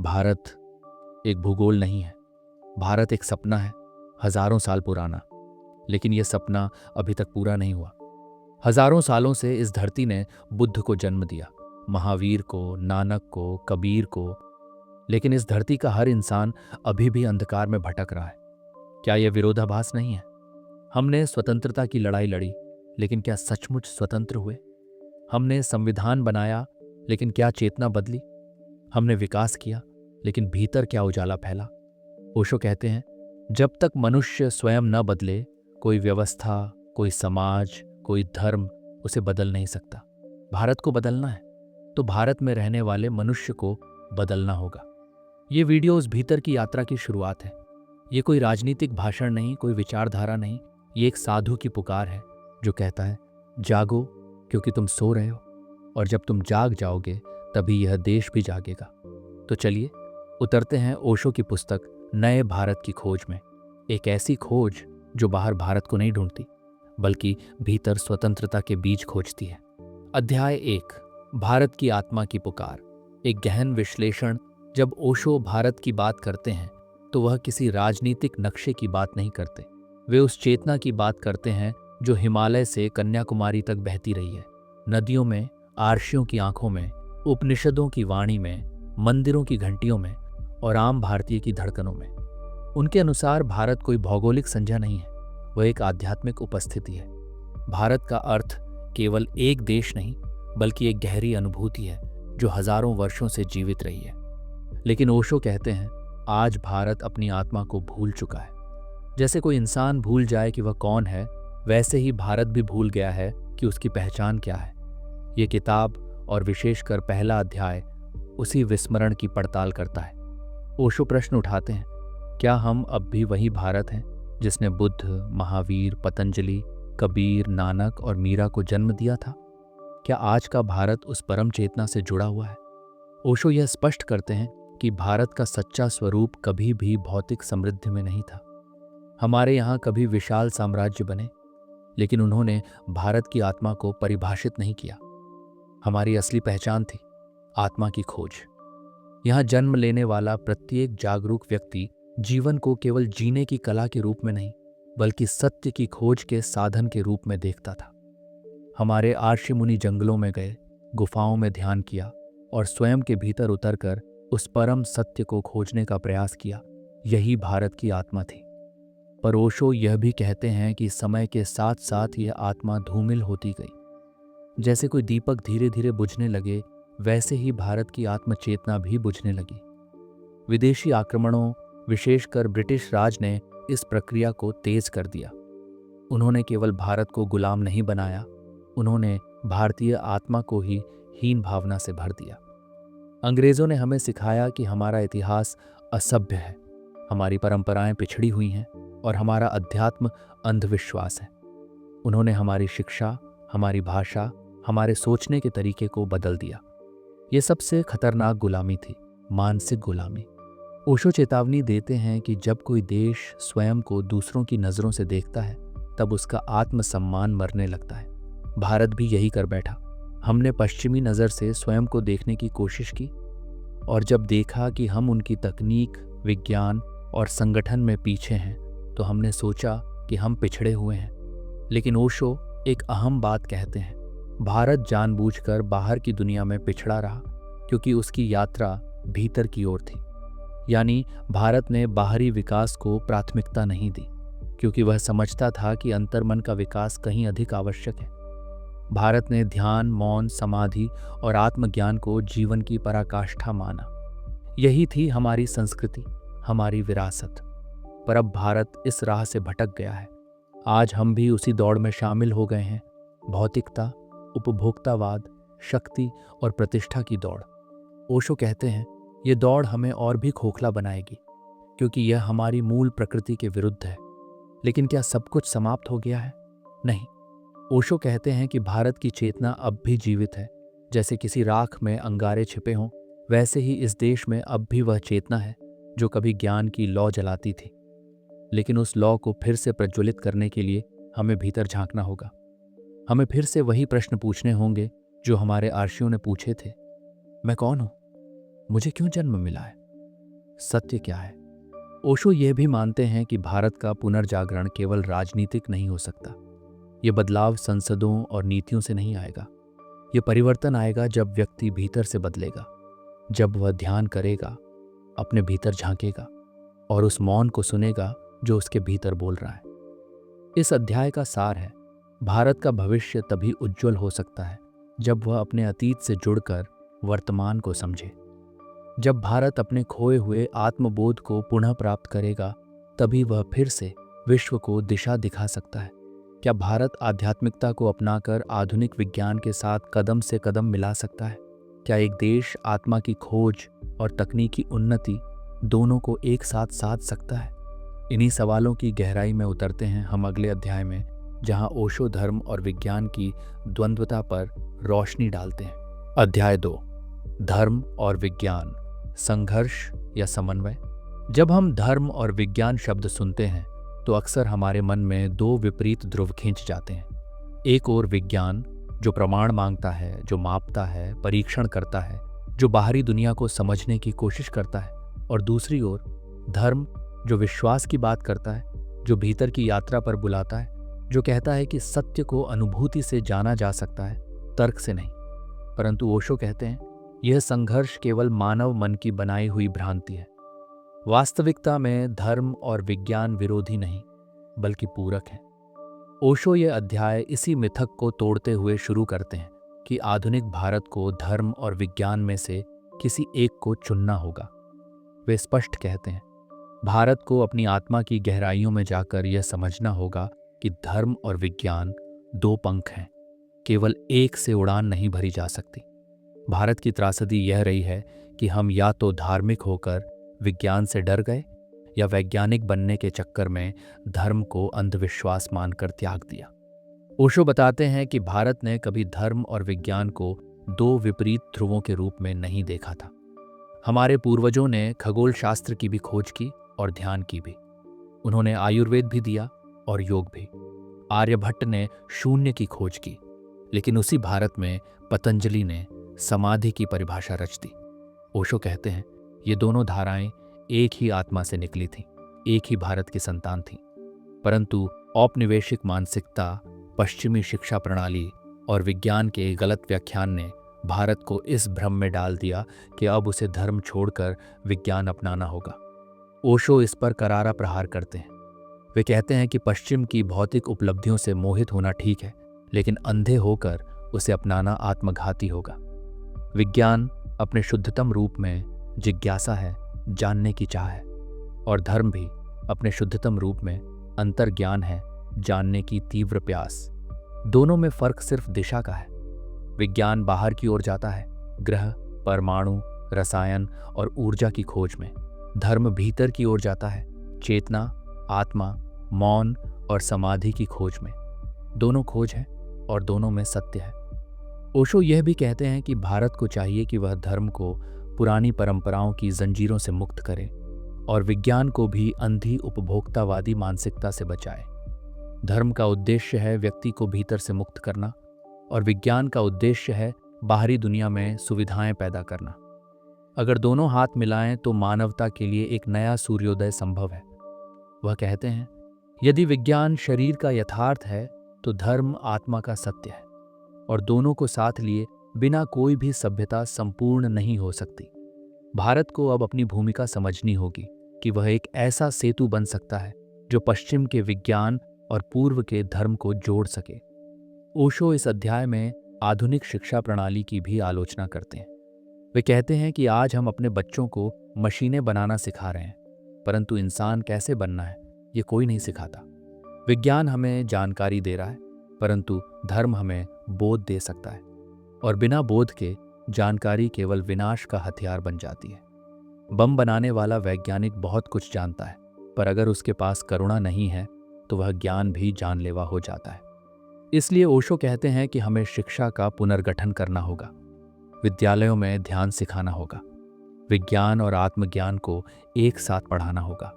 भारत एक भूगोल नहीं है। भारत एक सपना है, हजारों साल पुराना। लेकिन यह सपना अभी तक पूरा नहीं हुआ। हजारों सालों से इस धरती ने बुद्ध को जन्म दिया, महावीर को, नानक को, कबीर को। लेकिन इस धरती का हर इंसान अभी भी अंधकार में भटक रहा है। क्या यह विरोधाभास नहीं है? हमने स्वतंत्रता की लड़ाई लड़ी, लेकिन क्या सचमुच स्वतंत्र हुए? हमने संविधान बनाया, लेकिन क्या चेतना बदली? हमने विकास किया, लेकिन भीतर क्या उजाला फैला? ओशो कहते हैं, जब तक मनुष्य स्वयं न बदले, कोई व्यवस्था, कोई समाज, कोई धर्म उसे बदल नहीं सकता। भारत को बदलना है तो भारत में रहने वाले मनुष्य को बदलना होगा। ये वीडियो उस भीतर की यात्रा की शुरुआत है। ये कोई राजनीतिक भाषण नहीं, कोई विचारधारा नहीं। ये एक साधु की पुकार है जो कहता है, जागो क्योंकि तुम सो रहे हो, और जब तुम जाग जाओगे तभी यह देश भी जागेगा। तो चलिए उतरते हैं ओशो की पुस्तक नए भारत की खोज में। एक ऐसी खोज जो बाहर भारत को नहीं ढूंढती, बल्कि भीतर स्वतंत्रता के बीज खोजती है। अध्याय 1, भारत की आत्मा की पुकार। एक गहन विश्लेषण। जब ओशो भारत की बात करते हैं तो वह किसी राजनीतिक नक्शे की बात नहीं करते। वे उस चेतना की बात करते हैं जो हिमालय से कन्याकुमारी तक बहती रही है। नदियों में, आर्षियों की आंखों में, उपनिषदों की वाणी में, मंदिरों की घंटियों में और आम भारतीय की धड़कनों में। उनके अनुसार भारत कोई भौगोलिक संज्ञा नहीं है, वह एक आध्यात्मिक उपस्थिति है। भारत का अर्थ केवल एक देश नहीं, बल्कि एक गहरी अनुभूति है जो हजारों वर्षों से जीवित रही है। लेकिन ओशो कहते हैं, आज भारत अपनी आत्मा को भूल चुका है। जैसे कोई इंसान भूल जाए कि वह कौन है, वैसे ही भारत भी भूल गया है कि उसकी पहचान क्या है। ये किताब और विशेषकर पहला अध्याय उसी विस्मरण की पड़ताल करता है। ओशो प्रश्न उठाते हैं, क्या हम अब भी वही भारत हैं जिसने बुद्ध, महावीर, पतंजलि, कबीर, नानक और मीरा को जन्म दिया था? क्या आज का भारत उस परम चेतना से जुड़ा हुआ है? ओशो यह स्पष्ट करते हैं कि भारत का सच्चा स्वरूप कभी भी भौतिक समृद्धि में नहीं था। हमारे यहाँ कभी विशाल साम्राज्य बने, लेकिन उन्होंने भारत की आत्मा को परिभाषित नहीं किया। हमारी असली पहचान थी आत्मा की खोज। यहाँ जन्म लेने वाला प्रत्येक जागरूक व्यक्ति जीवन को केवल जीने की कला के रूप में नहीं, बल्कि सत्य की खोज के साधन के रूप में देखता था। हमारे आर्षि मुनि जंगलों में गए, गुफाओं में ध्यान किया और स्वयं के भीतर उतरकर उस परम सत्य को खोजने का प्रयास किया। यही भारत की आत्मा थी। पर ओशो यह भी कहते हैं कि समय के साथ साथ यह आत्मा धूमिल होती गई। जैसे कोई दीपक धीरे धीरे बुझने लगे, वैसे ही भारत की आत्मचेतना भी बुझने लगी। विदेशी आक्रमणों, विशेषकर ब्रिटिश राज ने इस प्रक्रिया को तेज कर दिया। उन्होंने केवल भारत को गुलाम नहीं बनाया, उन्होंने भारतीय आत्मा को ही हीन भावना से भर दिया। अंग्रेजों ने हमें सिखाया कि हमारा इतिहास असभ्य है, हमारी परंपराएं पिछड़ी हुई हैं और हमारा अध्यात्म अंधविश्वास है। उन्होंने हमारी शिक्षा, हमारी भाषा, हमारे सोचने के तरीके को बदल दिया। ये सबसे खतरनाक गुलामी थी, मानसिक गुलामी। ओशो चेतावनी देते हैं कि जब कोई देश स्वयं को दूसरों की नज़रों से देखता है, तब उसका आत्मसम्मान मरने लगता है। भारत भी यही कर बैठा। हमने पश्चिमी नज़र से स्वयं को देखने की कोशिश की, और जब देखा कि हम उनकी तकनीक, विज्ञान और संगठन में पीछे हैं, तो हमने सोचा कि हम पिछड़े हुए हैं। लेकिन ओशो एक अहम बात कहते हैं, भारत जानबूझकर बाहर की दुनिया में पिछड़ा रहा क्योंकि उसकी यात्रा भीतर की ओर थी। यानी भारत ने बाहरी विकास को प्राथमिकता नहीं दी, क्योंकि वह समझता था कि अंतर्मन का विकास कहीं अधिक आवश्यक है। भारत ने ध्यान, मौन, समाधि और आत्मज्ञान को जीवन की पराकाष्ठा माना। यही थी हमारी संस्कृति, हमारी विरासत। पर अब भारत इस राह से भटक गया है। आज हम भी उसी दौड़ में शामिल हो गए हैं, भौतिकता, उपभोक्तावाद, शक्ति और प्रतिष्ठा की दौड़। ओशो कहते हैं, ये दौड़ हमें और भी खोखला बनाएगी, क्योंकि यह हमारी मूल प्रकृति के विरुद्ध है। लेकिन क्या सब कुछ समाप्त हो गया है? नहीं। ओशो कहते हैं कि भारत की चेतना अब भी जीवित है। जैसे किसी राख में अंगारे छिपे हों, वैसे ही इस देश में अब भी वह चेतना है जो कभी ज्ञान की लौ जलाती थी। लेकिन उस लौ को फिर से प्रज्वलित करने के लिए हमें भीतर झांकना होगा। हमें फिर से वही प्रश्न पूछने होंगे जो हमारे आर्षियों ने पूछे थे, मैं कौन हूं? मुझे क्यों जन्म मिला है? सत्य क्या है? ओशो यह भी मानते हैं कि भारत का पुनर्जागरण केवल राजनीतिक नहीं हो सकता। ये बदलाव संसदों और नीतियों से नहीं आएगा। ये परिवर्तन आएगा जब व्यक्ति भीतर से बदलेगा, जब वह ध्यान करेगा, अपने भीतर झांकेगा और उस मौन को सुनेगा जो उसके भीतर बोल रहा है। इस अध्याय का सार है, भारत का भविष्य तभी उज्जवल हो सकता है जब वह अपने अतीत से जुड़कर वर्तमान को समझे। जब भारत अपने खोए हुए आत्मबोध को पुनः प्राप्त करेगा, तभी वह फिर से विश्व को दिशा दिखा सकता है। क्या भारत आध्यात्मिकता को अपनाकर आधुनिक विज्ञान के साथ कदम से कदम मिला सकता है? क्या एक देश आत्मा की खोज और तकनीकी उन्नति दोनों को एक साथ साध सकता है? इन्हीं सवालों की गहराई में उतरते हैं हम अगले अध्याय में, जहां ओशो धर्म और विज्ञान की द्वंद्वता पर रोशनी डालते हैं। अध्याय 2, धर्म और विज्ञान, संघर्ष या समन्वय। जब हम धर्म और विज्ञान शब्द सुनते हैं तो अक्सर हमारे मन में दो विपरीत ध्रुव खींच जाते हैं। एक ओर विज्ञान जो प्रमाण मांगता है, जो मापता है, परीक्षण करता है, जो बाहरी दुनिया को समझने की कोशिश करता है, और दूसरी ओर धर्म जो विश्वास की बात करता है, जो भीतर की यात्रा पर बुलाता है, जो कहता है कि सत्य को अनुभूति से जाना जा सकता है, तर्क से नहीं। परंतु ओशो कहते हैं यह संघर्ष केवल मानव मन की बनाई हुई भ्रांति है। वास्तविकता में धर्म और विज्ञान विरोधी नहीं, बल्कि पूरक हैं। ओशो ये अध्याय इसी मिथक को तोड़ते हुए शुरू करते हैं कि आधुनिक भारत को धर्म और विज्ञान में से किसी एक को चुनना होगा। वे स्पष्ट कहते हैं, भारत को अपनी आत्मा की गहराइयों में जाकर यह समझना होगा कि धर्म और विज्ञान दो पंख हैं, केवल एक से उड़ान नहीं भरी जा सकती। भारत की त्रासदी यह रही है कि हम या तो धार्मिक होकर विज्ञान से डर गए या वैज्ञानिक बनने के चक्कर में धर्म को अंधविश्वास मानकर त्याग दिया। ओशो बताते हैं कि भारत ने कभी धर्म और विज्ञान को दो विपरीत ध्रुवों के रूप में नहीं देखा था। हमारे पूर्वजों ने खगोल शास्त्र की भी खोज की और ध्यान की भी। उन्होंने आयुर्वेद भी दिया और योग भी। आर्यभट्ट ने शून्य की खोज की, लेकिन उसी भारत में पतंजलि ने समाधि की परिभाषा रच दी। ओशो कहते हैं ये दोनों धाराएं एक ही आत्मा से निकली थीं, एक ही भारत की संतान थीं। परंतु औपनिवेशिक मानसिकता, पश्चिमी शिक्षा प्रणाली और विज्ञान के गलत व्याख्यान ने भारत को इस भ्रम में डाल दिया कि अब उसे धर्म छोड़कर विज्ञान अपनाना होगा। ओशो इस पर करारा प्रहार करते हैं। वे कहते हैं कि पश्चिम की भौतिक उपलब्धियों से मोहित होना ठीक है, लेकिन अंधे होकर उसे अपनाना आत्मघाती होगा। विज्ञान अपने शुद्धतम रूप में जिज्ञासा है, जानने की चाह है, और धर्म भी अपने शुद्धतम रूप में अंतर्ज्ञान है, जानने की तीव्र प्यास। दोनों में फर्क सिर्फ दिशा का है। विज्ञान बाहर की ओर जाता है, ग्रह, परमाणु, रसायन और ऊर्जा की खोज में। धर्म भीतर की ओर जाता है, चेतना, आत्मा, मौन और समाधि की खोज में। दोनों खोज है और दोनों में सत्य है। ओशो यह भी कहते हैं कि भारत को चाहिए कि वह धर्म को पुरानी परंपराओं की जंजीरों से मुक्त करे और विज्ञान को भी अंधी उपभोक्तावादी मानसिकता से बचाए। धर्म का उद्देश्य है व्यक्ति को भीतर से मुक्त करना और विज्ञान का उद्देश्य है बाहरी दुनिया में सुविधाएं पैदा करना। अगर दोनों हाथ मिलाएं तो मानवता के लिए एक नया सूर्योदय संभव है। वह कहते हैं, यदि विज्ञान शरीर का यथार्थ है तो धर्म आत्मा का सत्य है, और दोनों को साथ लिए बिना कोई भी सभ्यता संपूर्ण नहीं हो सकती। भारत को अब अपनी भूमिका समझनी होगी कि वह एक ऐसा सेतु बन सकता है जो पश्चिम के विज्ञान और पूर्व के धर्म को जोड़ सके। ओशो इस अध्याय में आधुनिक शिक्षा प्रणाली की भी आलोचना करते हैं। वे कहते हैं कि आज हम अपने बच्चों को मशीनें बनाना सिखा रहे हैं, परंतु इंसान कैसे बनना है ये कोई नहीं सिखाता। विज्ञान हमें जानकारी दे रहा है, परंतु धर्म हमें बोध दे सकता है, और बिना बोध के जानकारी केवल विनाश का हथियार बन जाती है। बम बनाने वाला वैज्ञानिक बहुत कुछ जानता है, पर अगर उसके पास करुणा नहीं है तो वह ज्ञान भी जानलेवा हो जाता है। इसलिए ओशो कहते हैं कि हमें शिक्षा का पुनर्गठन करना होगा, विद्यालयों में ध्यान सिखाना होगा, विज्ञान और आत्मज्ञान को एक साथ पढ़ाना होगा।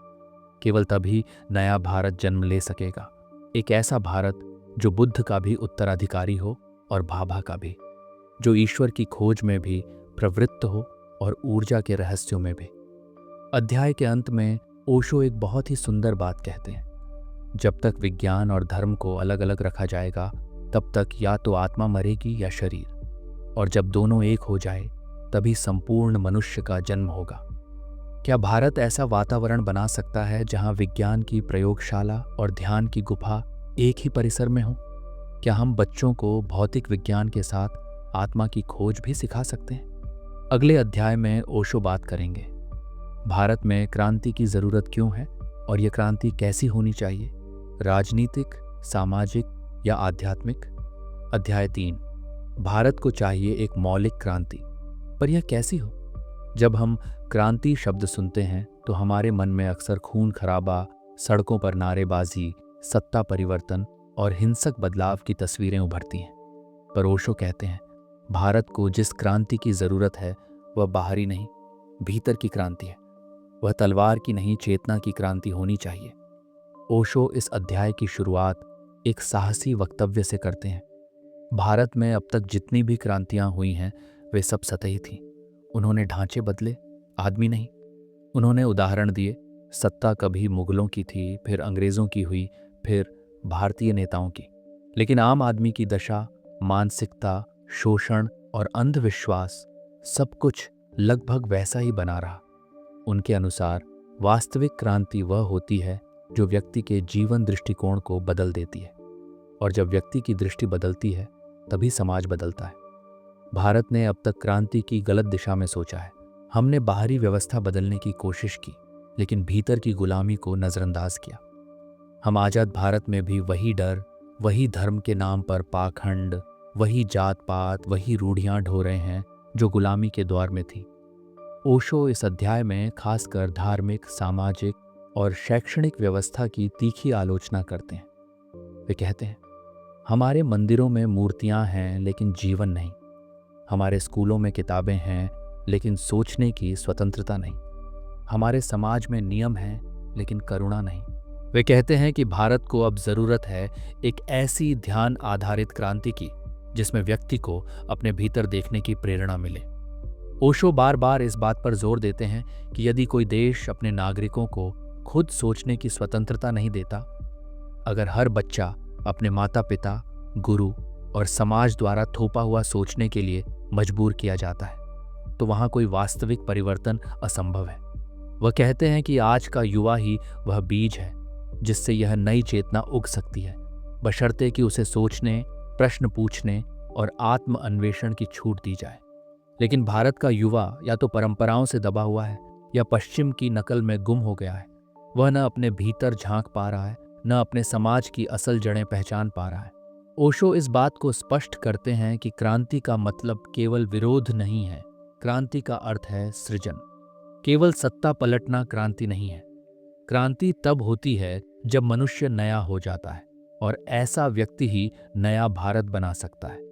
केवल तभी नया भारत जन्म ले सकेगा, एक ऐसा भारत जो बुद्ध का भी उत्तराधिकारी हो और भाभा का भी, जो ईश्वर की खोज में भी प्रवृत्त हो और ऊर्जा के रहस्यों में भी। अध्याय के अंत में ओशो एक बहुत ही सुंदर बात कहते हैं। जब तक विज्ञान और धर्म को अलग अलग रखा जाएगा तब तक या तो आत्मा मरेगी या शरीर, और जब दोनों एक हो जाए तभी संपूर्ण मनुष्य का जन्म होगा। क्या भारत ऐसा वातावरण बना सकता है जहां विज्ञान की प्रयोगशाला और ध्यान की गुफा एक ही परिसर में हो? क्या हम बच्चों को भौतिक विज्ञान के साथ आत्मा की खोज भी सिखा सकते हैं? अगले अध्याय में ओशो बात करेंगे भारत में क्रांति की जरूरत क्यों है और यह क्रांति कैसी होनी चाहिए, राजनीतिक, सामाजिक या आध्यात्मिक। अध्याय 3, भारत को चाहिए एक मौलिक क्रांति, पर यह कैसी हो? जब हम क्रांति शब्द सुनते हैं तो हमारे मन में अक्सर खून खराबा, सड़कों पर नारेबाजी, सत्ता परिवर्तन और हिंसक बदलाव की तस्वीरें उभरती हैं। पर ओशो कहते हैं भारत को जिस क्रांति की जरूरत है वह बाहरी नहीं, भीतर की क्रांति है। वह तलवार की नहीं, चेतना की क्रांति होनी चाहिए। ओशो इस अध्याय की शुरुआत एक साहसी वक्तव्य से करते हैं। भारत में अब तक जितनी भी क्रांतियां हुई हैं वे सब सतही थीं। उन्होंने ढांचे बदले, आदमी नहीं। उन्होंने उदाहरण दिए, सत्ता कभी मुगलों की थी, फिर अंग्रेजों की हुई, फिर भारतीय नेताओं की। लेकिन आम आदमी की दशा, मानसिकता, शोषण और अंधविश्वास, सब कुछ लगभग वैसा ही बना रहा। उनके अनुसार वास्तविक क्रांति वह होती है जो व्यक्ति के जीवन दृष्टिकोण को बदल देती है, और जब व्यक्ति की दृष्टि बदलती है तभी समाज बदलता है। भारत ने अब तक क्रांति की गलत दिशा में सोचा है। हमने बाहरी व्यवस्था बदलने की कोशिश की, लेकिन भीतर की गुलामी को नजरअंदाज किया। हम आजाद भारत में भी वही डर, वही धर्म के नाम पर पाखंड, वही जात पात, वही रूढ़ियां ढो रहे हैं जो गुलामी के दौर में थी। ओशो इस अध्याय में खासकर धार्मिक, सामाजिक और शैक्षणिक व्यवस्था की तीखी आलोचना करते हैं। वे कहते हैं हमारे मंदिरों में मूर्तियां हैं लेकिन जीवन नहीं, हमारे स्कूलों में किताबें हैं लेकिन सोचने की स्वतंत्रता नहीं, हमारे समाज में नियम हैं लेकिन करुणा नहीं। वे कहते हैं कि भारत को अब जरूरत है एक ऐसी ध्यान आधारित क्रांति की जिसमें व्यक्ति को अपने भीतर देखने की प्रेरणा मिले। ओशो बार बार इस बात पर जोर देते हैं कि यदि कोई देश अपने नागरिकों को खुद सोचने की स्वतंत्रता नहीं देता, अगर हर बच्चा अपने माता पिता, गुरु और समाज द्वारा थोपा हुआ सोचने के लिए मजबूर किया जाता है, तो वहां कोई वास्तविक परिवर्तन असंभव है। वह कहते हैं कि आज का युवा ही वह बीज है जिससे यह नई चेतना उग सकती है, बशर्ते कि उसे सोचने, प्रश्न पूछने और आत्म अन्वेषण की छूट दी जाए। लेकिन भारत का युवा या तो परंपराओं से दबा हुआ है या पश्चिम की नकल में गुम हो गया है। वह न अपने भीतर झांक पा रहा है, न अपने समाज की असल जड़ें पहचान पा रहा है। ओशो इस बात को स्पष्ट करते हैं कि क्रांति का मतलब केवल विरोध नहीं है, क्रांति का अर्थ है सृजन। केवल सत्ता पलटना क्रांति नहीं है। क्रांति तब होती है जब मनुष्य नया हो जाता है, और ऐसा व्यक्ति ही नया भारत बना सकता है।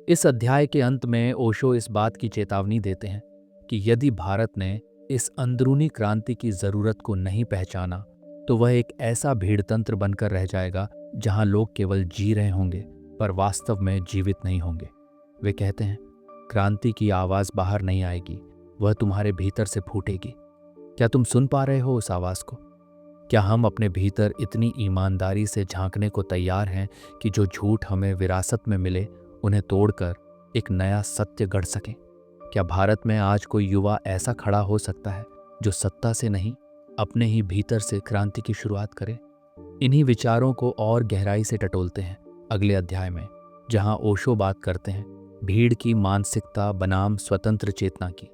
इस अध्याय के अंत में ओशो इस बात की चेतावनी देते हैं कि यदि भारत ने इस अंदरूनी क्रांति की जरूरत को नहीं पहचाना तो वह एक ऐसा भीड़तंत्र बनकर रह जाएगा जहां लोग केवल जी रहे होंगे पर वास्तव में जीवित नहीं होंगे। वे कहते हैं क्रांति की आवाज बाहर नहीं आएगी, वह तुम्हारे भीतर से फूटेगी। क्या तुम सुन पा रहे हो उस आवाज को? क्या हम अपने भीतर इतनी ईमानदारी से झांकने को तैयार हैं कि जो झूठ हमें विरासत में मिले उन्हें तोड़कर एक नया सत्य गढ़ सकें? क्या भारत में आज कोई युवा ऐसा खड़ा हो सकता है जो सत्ता से नहीं, अपने ही भीतर से क्रांति की शुरुआत करे? इन्हीं विचारों को और गहराई से टटोलते हैं अगले अध्याय में, जहां ओशो बात करते हैं भीड़ की मानसिकता बनाम स्वतंत्र चेतना की।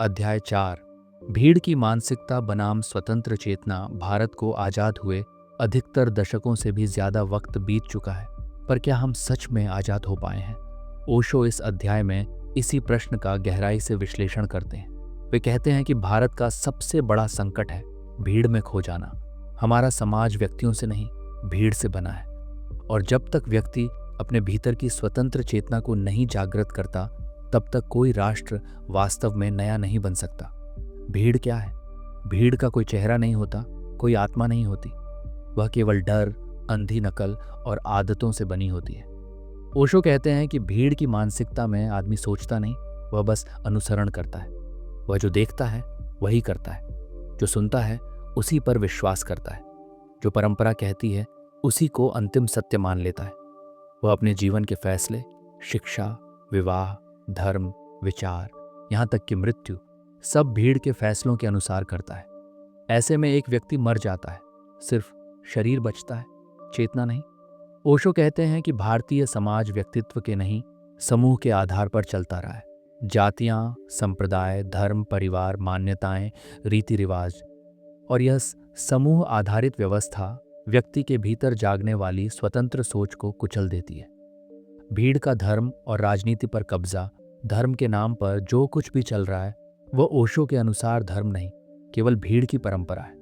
अध्याय 4, भीड़ की मानसिकता बनाम स्वतंत्र चेतना। भारत को आजाद हुए अधिकतर दशकों से भी ज्यादा वक्त बीत चुका है, पर क्या हम सच में आजाद हो पाए हैं? ओशो इस अध्याय में इसी प्रश्न का गहराई से विश्लेषण करते हैं। वे कहते हैं कि भारत का सबसे बड़ा संकट है भीड़ में खो जाना। हमारा समाज व्यक्तियों से नहीं, भीड़ से बना है, और जब तक व्यक्ति अपने भीतर की स्वतंत्र चेतना को नहीं जागृत करता तब तक कोई राष्ट्र वास्तव में नया नहीं बन सकता। भीड़ क्या है? भीड़ का कोई चेहरा नहीं होता, कोई आत्मा नहीं होती, वह केवल डर, अंधी नकल और आदतों से बनी होती है। ओशो कहते हैं कि भीड़ की मानसिकता में आदमी सोचता नहीं, वह बस अनुसरण करता है। वह जो देखता है वही करता है। जो सुनता है उसी पर विश्वास करता है, जो परंपरा कहती है उसी को अंतिम सत्य मान लेता है। वह अपने जीवन के फैसले, शिक्षा, विवाह, धर्म, विचार, यहाँ तक कि मृत्यु, सब भीड़ के फैसलों के अनुसार करता है। ऐसे में एक व्यक्ति मर जाता है, सिर्फ शरीर बचता है, चेतना नहीं। ओशो कहते हैं कि भारतीय समाज व्यक्तित्व के नहीं, समूह के आधार पर चलता रहा है। जातियां, संप्रदाय, धर्म, परिवार, मान्यताएं, रीति रिवाज और यह समूह आधारित व्यवस्था व्यक्ति के भीतर जागने वाली स्वतंत्र सोच को कुचल देती है। भीड़ का धर्म और राजनीति पर कब्जा, धर्म के नाम पर जो कुछ भी चल रहा है वह ओशो के अनुसार धर्म नहीं, केवल भीड़ की परंपरा है।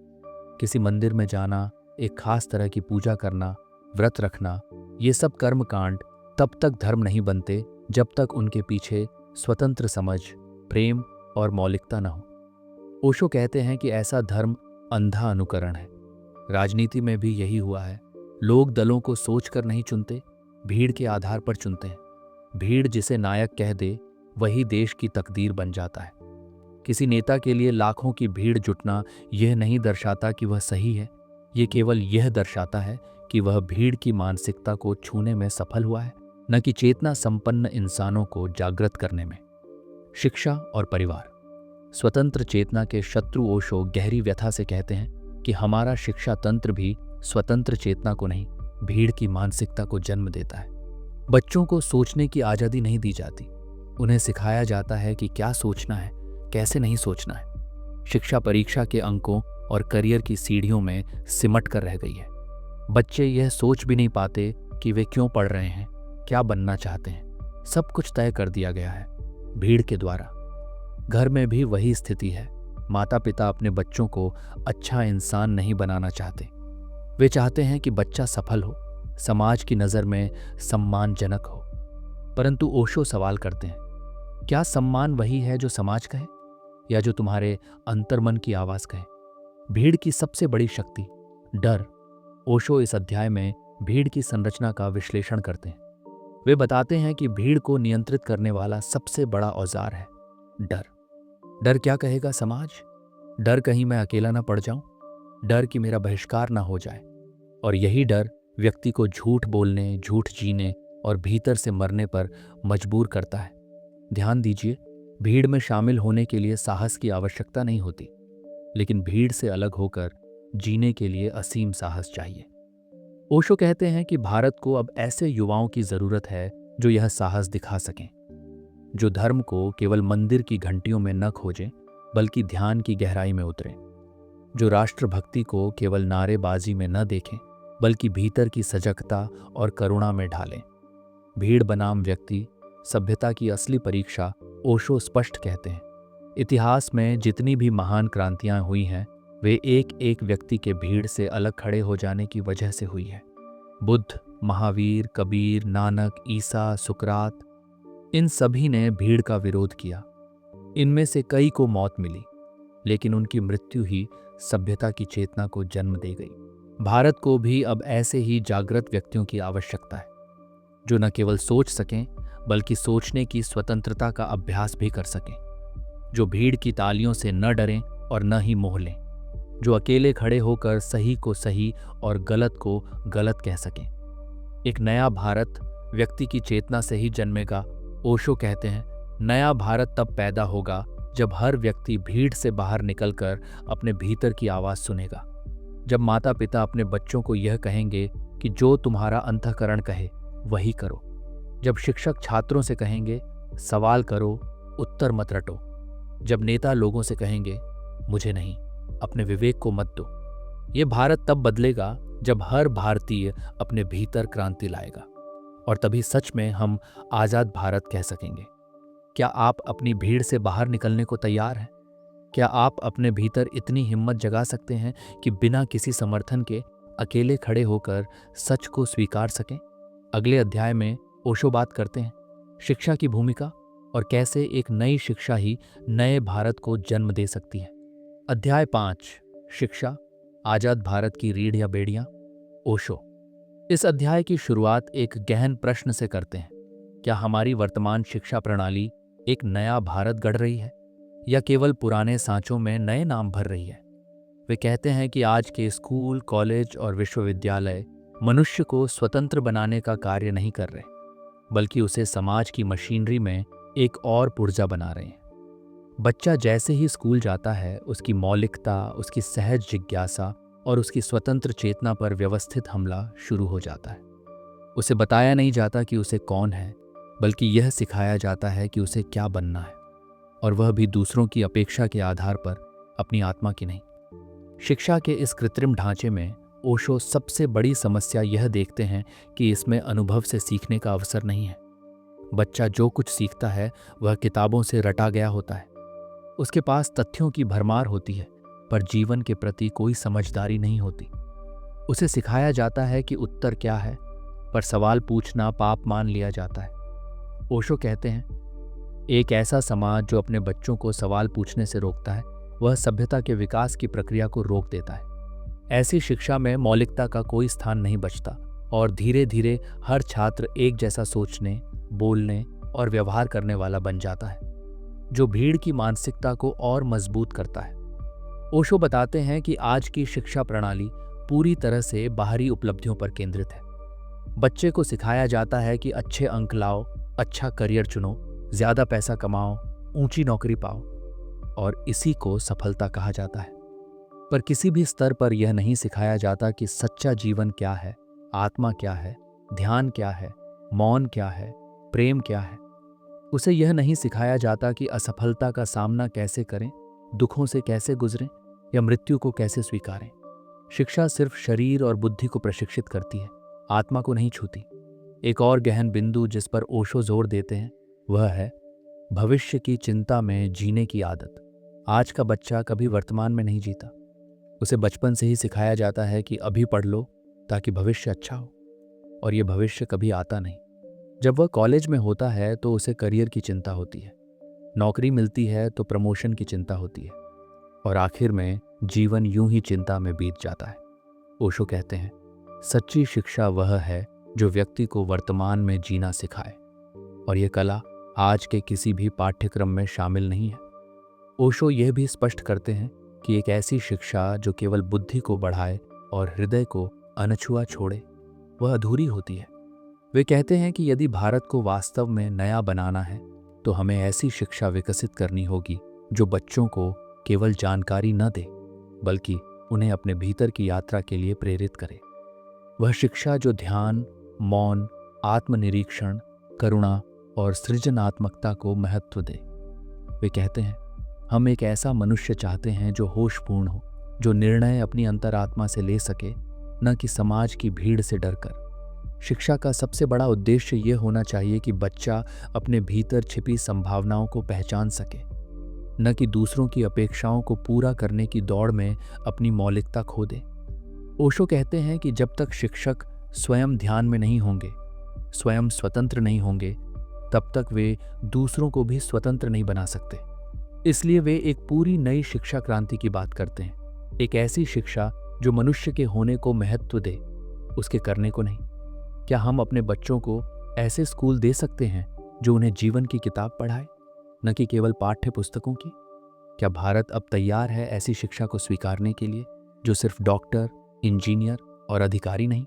किसी मंदिर में जाना, एक खास तरह की पूजा करना, व्रत रखना, ये सब कर्म कांड तब तक धर्म नहीं बनते जब तक उनके पीछे स्वतंत्र समझ, प्रेम और मौलिकता न हो। ओशो कहते हैं कि ऐसा धर्म अंधा अनुकरण है। राजनीति में भी यही हुआ है। लोग दलों को सोचकर नहीं चुनते, भीड़ के आधार पर चुनते हैं। भीड़ जिसे नायक कह दे वही देश की तकदीर बन जाता है। किसी नेता के लिए लाखों की भीड़ जुटना यह नहीं दर्शाता कि वह सही है, ये केवल यह दर्शाता है कि वह भीड़ की मानसिकता को छूने में सफल हुआ है, न कि चेतना संपन्न इंसानों को जागृत करने में। शिक्षा और परिवार। स्वतंत्र चेतना के शत्रु ओशो गहरी व्यथा से कहते हैं कि हमारा शिक्षा तंत्र भी स्वतंत्र चेतना को नहीं, भीड़ की मानसिकता को जन्म देता है। बच्चों को सोचने की आज़ादी नहीं दी जाती। उन्हें सिखाया जाता है कि क्या सोचना है, कैसे नहीं सोचना है। शिक्षा परीक्षा के अंकों और करियर की सीढ़ियों में सिमट कर रह गई है। बच्चे यह सोच भी नहीं पाते कि वे क्यों पढ़ रहे हैं, क्या बनना चाहते हैं। सब कुछ तय कर दिया गया है भीड़ के द्वारा। घर में भी वही स्थिति है। माता पिता अपने बच्चों को अच्छा इंसान नहीं बनाना चाहते। वे चाहते हैं कि बच्चा सफल हो, समाज की नज़र में सम्मानजनक हो। परंतु ओशो सवाल करते हैं, क्या सम्मान वही है जो समाज कहे या जो तुम्हारे अंतर्मन की आवाज कहे? भीड़ की सबसे बड़ी शक्ति डर। ओशो इस अध्याय में भीड़ की संरचना का विश्लेषण करते हैं। वे बताते हैं कि भीड़ को नियंत्रित करने वाला सबसे बड़ा औजार है डर। डर क्या कहेगा समाज? डर कहीं मैं अकेला ना पड़ जाऊं, डर कि मेरा बहिष्कार ना हो जाए। और यही डर व्यक्ति को झूठ बोलने, झूठ जीने और भीतर से मरने पर मजबूर करता है। ध्यान दीजिए, भीड़ में शामिल होने के लिए साहस की आवश्यकता नहीं होती, लेकिन भीड़ से अलग होकर जीने के लिए असीम साहस चाहिए। ओशो कहते हैं कि भारत को अब ऐसे युवाओं की जरूरत है जो यह साहस दिखा सकें, जो धर्म को केवल मंदिर की घंटियों में न खोजें बल्कि ध्यान की गहराई में उतरें, जो राष्ट्रभक्ति को केवल नारेबाजी में न देखें बल्कि भीतर की सजगता और करुणा में ढालें। भीड़ बनाम व्यक्ति सभ्यता की असली परीक्षा, ओशो स्पष्ट कहते हैं। इतिहास में जितनी भी महान क्रांतियां हुई हैं वे एक एक व्यक्ति के भीड़ से अलग खड़े हो जाने की वजह से हुई है। बुद्ध, महावीर, कबीर, नानक, ईसा, सुकरात, इन सभी ने भीड़ का विरोध किया। इनमें से कई को मौत मिली, लेकिन उनकी मृत्यु ही सभ्यता की चेतना को जन्म दे गई। भारत को भी अब ऐसे ही जागृत व्यक्तियों की आवश्यकता है, जो न केवल सोच सकें बल्कि सोचने की स्वतंत्रता का अभ्यास भी कर सकें, जो भीड़ की तालियों से न डरें और न ही मोह लें, जो अकेले खड़े होकर सही को सही और गलत को गलत कह सकें। एक नया भारत व्यक्ति की चेतना से ही जन्मेगा। ओशो कहते हैं, नया भारत तब पैदा होगा जब हर व्यक्ति भीड़ से बाहर निकलकर अपने भीतर की आवाज सुनेगा। जब माता पिता अपने बच्चों को यह कहेंगे कि जो तुम्हारा अंतःकरण कहे वही करो। जब शिक्षक छात्रों से कहेंगे सवाल करो, उत्तर मत रटो। जब नेता लोगों से कहेंगे मुझे नहीं, अपने विवेक को मत दो। ये भारत तब बदलेगा जब हर भारतीय अपने भीतर क्रांति लाएगा, और तभी सच में हम आजाद भारत कह सकेंगे। क्या आप अपनी भीड़ से बाहर निकलने को तैयार हैं? क्या आप अपने भीतर इतनी हिम्मत जगा सकते हैं कि बिना किसी समर्थन के अकेले खड़े होकर सच को स्वीकार सकें? अगले अध्याय में ओशो बात करते हैं शिक्षा की भूमिका और कैसे एक नई शिक्षा ही नए भारत को जन्म दे सकती है। अध्याय 5, शिक्षा, आजाद भारत की रीढ़ या बेड़ियां। ओशो इस अध्याय की शुरुआत एक गहन प्रश्न से करते हैं। क्या हमारी वर्तमान शिक्षा प्रणाली एक नया भारत गढ़ रही है या केवल पुराने सांचों में नए नाम भर रही है? वे कहते हैं कि आज के स्कूल, कॉलेज और विश्वविद्यालय मनुष्य को स्वतंत्र बनाने का कार्य नहीं कर रहे, बल्कि उसे समाज की मशीनरी में एक और पुर्जा बना रहे हैं। बच्चा जैसे ही स्कूल जाता है, उसकी मौलिकता, उसकी सहज जिज्ञासा और उसकी स्वतंत्र चेतना पर व्यवस्थित हमला शुरू हो जाता है। उसे बताया नहीं जाता कि उसे कौन है, बल्कि यह सिखाया जाता है कि उसे क्या बनना है, और वह भी दूसरों की अपेक्षा के आधार पर, अपनी आत्मा की नहीं। शिक्षा के इस कृत्रिम ढांचे में ओशो सबसे बड़ी समस्या यह देखते हैं कि इसमें अनुभव से सीखने का अवसर नहीं है। बच्चा जो कुछ सीखता है वह किताबों से रटा गया होता है। उसके पास तथ्यों की भरमार होती है, पर जीवन के प्रति कोई समझदारी नहीं होती। उसे सिखाया जाता है कि उत्तर क्या है, पर सवाल पूछना पाप मान लिया जाता है। ओशो कहते हैं, एक ऐसा समाज जो अपने बच्चों को सवाल पूछने से रोकता है, वह सभ्यता के विकास की प्रक्रिया को रोक देता है। ऐसी शिक्षा में मौलिकता का कोई स्थान नहीं बचता और धीरे धीरे हर छात्र एक जैसा सोचने, बोलने और व्यवहार करने वाला बन जाता है, जो भीड़ की मानसिकता को और मजबूत करता है। ओशो बताते हैं कि आज की शिक्षा प्रणाली पूरी तरह से बाहरी उपलब्धियों पर केंद्रित है। बच्चे को सिखाया जाता है कि अच्छे अंक लाओ, अच्छा करियर चुनो, ज्यादा पैसा कमाओ, ऊंची नौकरी पाओ, और इसी को सफलता कहा जाता है। पर किसी भी स्तर पर यह नहीं सिखाया जाता कि सच्चा जीवन क्या है, आत्मा क्या है, ध्यान क्या है, मौन क्या है, प्रेम क्या है। उसे यह नहीं सिखाया जाता कि असफलता का सामना कैसे करें, दुखों से कैसे गुजरें या मृत्यु को कैसे स्वीकारें। शिक्षा सिर्फ शरीर और बुद्धि को प्रशिक्षित करती है, आत्मा को नहीं छूती। एक और गहन बिंदु जिस पर ओशो जोर देते हैं वह है भविष्य की चिंता में जीने की आदत। आज का बच्चा कभी वर्तमान में नहीं जीता। उसे बचपन से ही सिखाया जाता है कि अभी पढ़ लो ताकि भविष्य अच्छा हो, और यह भविष्य कभी आता नहीं। जब वह कॉलेज में होता है तो उसे करियर की चिंता होती है, नौकरी मिलती है तो प्रमोशन की चिंता होती है, और आखिर में जीवन यूं ही चिंता में बीत जाता है। ओशो कहते हैं, सच्ची शिक्षा वह है जो व्यक्ति को वर्तमान में जीना सिखाए, और यह कला आज के किसी भी पाठ्यक्रम में शामिल नहीं है। ओशो यह भी स्पष्ट करते हैं कि एक ऐसी शिक्षा जो केवल बुद्धि को बढ़ाए और हृदय को अनछुआ छोड़े, वह अधूरी होती है। वे कहते हैं कि यदि भारत को वास्तव में नया बनाना है तो हमें ऐसी शिक्षा विकसित करनी होगी जो बच्चों को केवल जानकारी न दे, बल्कि उन्हें अपने भीतर की यात्रा के लिए प्रेरित करे। वह शिक्षा जो ध्यान, मौन, आत्मनिरीक्षण, करुणा और सृजनात्मकता को महत्व दे। वे कहते हैं, हम एक ऐसा मनुष्य चाहते हैं जो होशपूर्ण हो, जो निर्णय अपनी अंतरात्मा से ले सके, न कि समाज की भीड़ से डरकर। शिक्षा का सबसे बड़ा उद्देश्य यह होना चाहिए कि बच्चा अपने भीतर छिपी संभावनाओं को पहचान सके, न कि दूसरों की अपेक्षाओं को पूरा करने की दौड़ में अपनी मौलिकता खो दे। ओशो कहते हैं कि जब तक शिक्षक स्वयं ध्यान में नहीं होंगे, स्वयं स्वतंत्र नहीं होंगे, तब तक वे दूसरों को भी स्वतंत्र नहीं बना सकते। इसलिए वे एक पूरी नई शिक्षा क्रांति की बात करते हैं, एक ऐसी शिक्षा जो मनुष्य के होने को महत्व दे, उसके करने को नहीं। क्या हम अपने बच्चों को ऐसे स्कूल दे सकते हैं जो उन्हें जीवन की किताब पढ़ाए, न कि केवल पाठ्य पुस्तकों की? क्या भारत अब तैयार है ऐसी शिक्षा को स्वीकारने के लिए जो सिर्फ डॉक्टर, इंजीनियर और अधिकारी नहीं,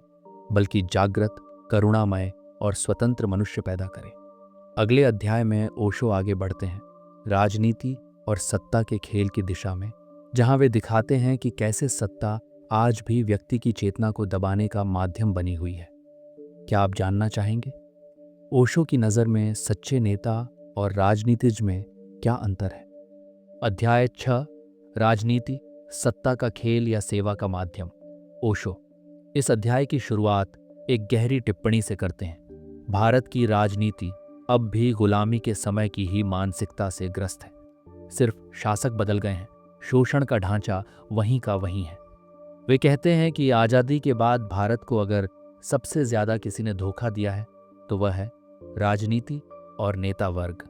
बल्कि जागृत, करुणामय और स्वतंत्र मनुष्य पैदा करे? अगले अध्याय में ओशो आगे बढ़ते हैं राजनीति और सत्ता के खेल की दिशा में, जहां वे दिखाते हैं कि कैसे सत्ता आज भी व्यक्ति की चेतना को दबाने का माध्यम बनी हुई है। क्या आप जानना चाहेंगे, ओशो की नज़र में सच्चे नेता और राजनीतिज्ञ में क्या अंतर है? अध्याय 6, राजनीति, सत्ता का खेल या सेवा का माध्यम। ओशो इस अध्याय की शुरुआत एक गहरी टिप्पणी से करते हैं। भारत की राजनीति अब भी गुलामी के समय की ही मानसिकता से ग्रस्त है। सिर्फ शासक बदल गए हैं, शोषण का ढांचा वहीं का वहीं है। वे कहते हैं कि आज़ादी के बाद भारत को अगर सबसे ज्यादा किसी ने धोखा दिया है तो वह है राजनीति और नेता वर्ग।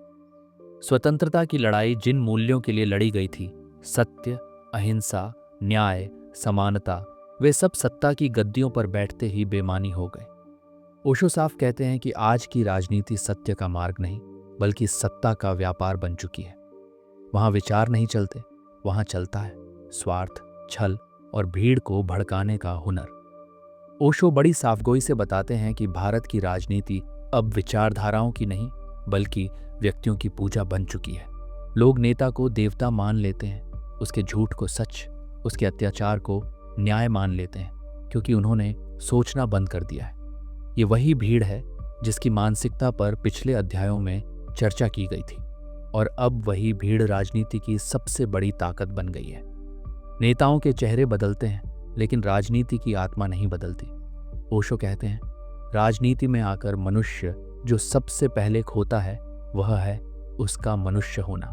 स्वतंत्रता की लड़ाई जिन मूल्यों के लिए लड़ी गई थी, सत्य, अहिंसा, न्याय, समानता, वे सब सत्ता की गद्दियों पर बैठते ही बेमानी हो गए। ओशो साफ कहते हैं कि आज की राजनीति सत्य का मार्ग नहीं, बल्कि सत्ता का व्यापार बन चुकी है। वहां विचार नहीं चलते, वहां चलता है स्वार्थ, छल और भीड़ को भड़काने का हुनर। ओशो बड़ी साफगोई से बताते हैं कि भारत की राजनीति अब विचारधाराओं की नहीं बल्कि व्यक्तियों की पूजा बन चुकी है। लोग नेता को देवता मान लेते हैं, उसके झूठ को सच, उसके अत्याचार को न्याय मान लेते हैं, क्योंकि उन्होंने सोचना बंद कर दिया है। ये वही भीड़ है जिसकी मानसिकता पर पिछले अध्यायों में चर्चा की गई थी, और अब वही भीड़ राजनीति की सबसे बड़ी ताकत बन गई है। नेताओं के चेहरे बदलते हैं, लेकिन राजनीति की आत्मा नहीं बदलती। ओशो कहते हैं, राजनीति में आकर मनुष्य जो सबसे पहले खोता है वह है उसका मनुष्य होना।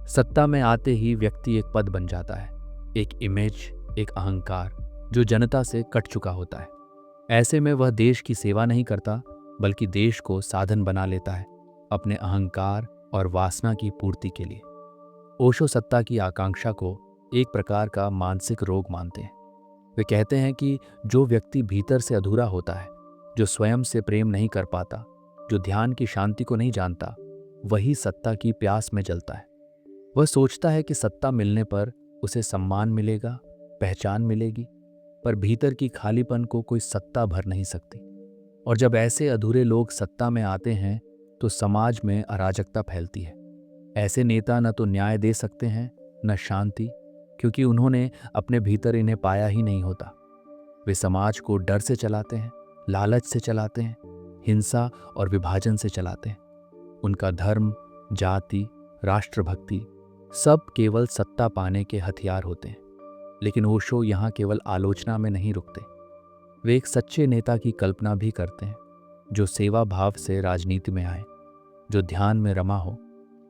सत्ता में आते ही व्यक्ति एक पद बन जाता है, एक इमेज, एक अहंकार जो जनता से कट चुका होता है। ऐसे में वह देश की सेवा नहीं करता बल्कि देश को साधन बना लेता है अपने अहंकार और वासना की पूर्ति के लिए। ओशो सत्ता की आकांक्षा को एक प्रकार का मानसिक रोग मानते हैं। वे कहते हैं कि जो व्यक्ति भीतर से अधूरा होता है, जो स्वयं से प्रेम नहीं कर पाता, जो ध्यान की शांति को नहीं जानता, वही सत्ता की प्यास में जलता है। वह सोचता है कि सत्ता मिलने पर उसे सम्मान मिलेगा, पहचान मिलेगी, पर भीतर की खालीपन को कोई सत्ता भर नहीं सकती। और जब ऐसे अधूरे लोग सत्ता में आते हैं तो समाज में अराजकता फैलती है। ऐसे नेता न तो न्याय दे सकते हैं न शांति, क्योंकि उन्होंने अपने भीतर इन्हें पाया ही नहीं होता। वे समाज को डर से चलाते हैं, लालच से चलाते हैं, हिंसा और विभाजन से चलाते हैं। उनका धर्म, जाति, राष्ट्रभक्ति सब केवल सत्ता पाने के हथियार होते हैं। लेकिन ओशो यहाँ केवल आलोचना में नहीं रुकते। वे एक सच्चे नेता की कल्पना भी करते हैं, जो सेवा भाव से राजनीति में आए, जो ध्यान में रमा हो,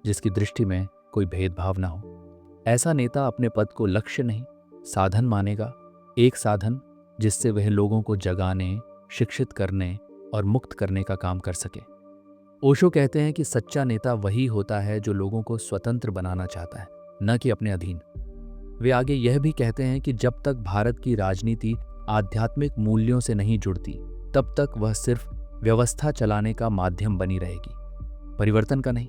जिसकी दृष्टि में कोई भेदभाव ना हो। ऐसा नेता अपने पद को लक्ष्य नहीं, साधन मानेगा, एक साधन जिससे वह लोगों को जगाने, शिक्षित करने और मुक्त करने का काम कर सके। ओशो कहते हैं कि सच्चा नेता वही होता है जो लोगों को स्वतंत्र बनाना चाहता है, न कि अपने अधीन। वे आगे यह भी कहते हैं कि जब तक भारत की राजनीति आध्यात्मिक मूल्यों से नहीं जुड़ती, तब तक वह सिर्फ व्यवस्था चलाने का माध्यम बनी रहेगी, परिवर्तन का नहीं।